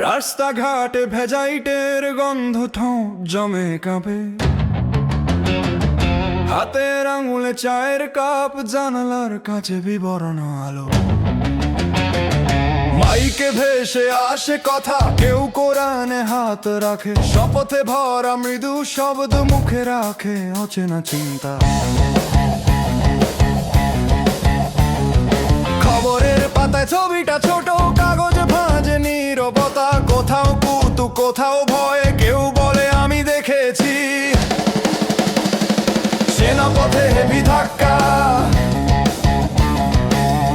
রাস্তাঘাটে ভেজাইটের গন্ধ ঠোঁট জমে কাঁপে, হাতের আঙুলে চায়ের কাপ, জানালার কাছে বিবরণ আলো। মাইকে ভেসে আসে কথা, কেউ কোরআনে হাত রাখে, শপথে ভরা মৃদু শব্দ মুখে রাখে অচেনা চিন্তা। খবরের পাতায় ছবিটা ছোট, কাগজ ভাঁজে নীরবতা, কোথাও কুতু কোথাও ভয়, কেউ বলে আমি দেখেছি। চেনা পথে হেভি ধাক্কা,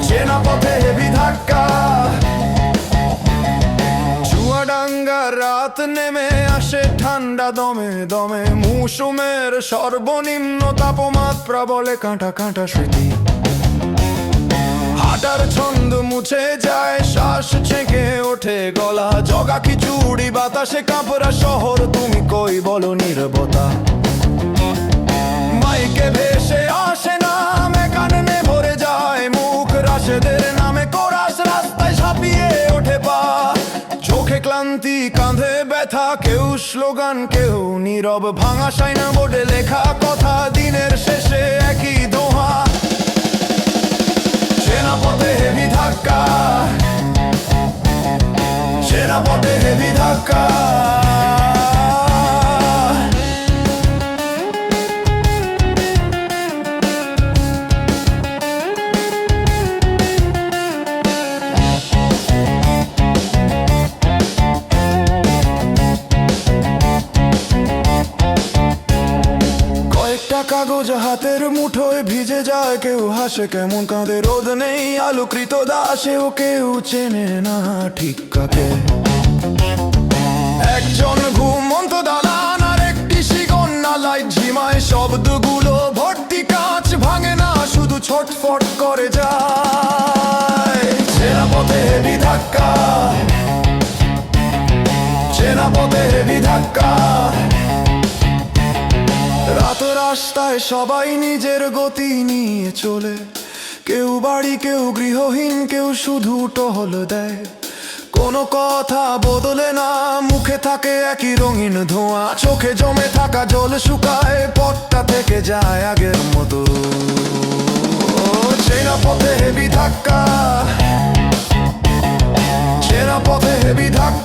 চেনা পথে হেভি ধাক্কা। চুয়াডাঙ্গার রাত নেমে আসে ঠান্ডা দমে দমে, মৌসুমের সর্বনিম্ন তাপমাত্রা বলে কাঁটা কাঁটা স্মৃতি। হাঁটার ছন্দ মুছে যায়, শ্বাস ছেঁকে ওঠে গলা, জগা খিচুড়ি বাতাসে কাঁপড়া শহর, তুমি কই বলো নীরবতা। মাইকে ভেসে আসে নাম, কানে ভরে যায় মুখ, রাশেদের নামে কোরাস, রাস্তায় ঝাঁপিয়ে ওঠে পা। চোখে ক্লান্তি, কাঁধে ব্যথা, কেউ স্লোগান কেউ নীরব, ভাঙা সাইনা বোর্ডে লেখা কথা, দিনের শেষে একই দোহা। চেনা পথে হেভি ধাক্কা, চেনা পথে হেভি ধাক্কা। কাগজ হাতের মুঠোয় ভিজে যায়, কেউ হাসে কেমন কাঁদে, রোদ নেই আলোকৃত দাসেও কেউ চেনে না ঠিক কাকে। একজন ঘুমন্ত দালান আর একটি শিগন্না লাইট ঝিমায়, শব্দগুলো ভর্তি কাঁচ, ভাঙে না শুধু ছটফট করে যায়। চেনা পথে হেভি ধাক্কা, চেনা পথে হেভি ধাক্কা। রাত রাস্তায় সবাই নিজের গতি নিয়ে চলে, কেউ বাড়ি কেউ গৃহহীন, কেউ শুধু টহল দেয়। কোনো কথা বদলে না, মুখে থাকে একই রঙিন ধোঁয়া, চোখে জমে থাকা জল শুকায়, পথটা থেকে যায় আগের মতো। চেনা পথে হেভি ধাক্কা, চেনা পথে হেভি ধাক্কা।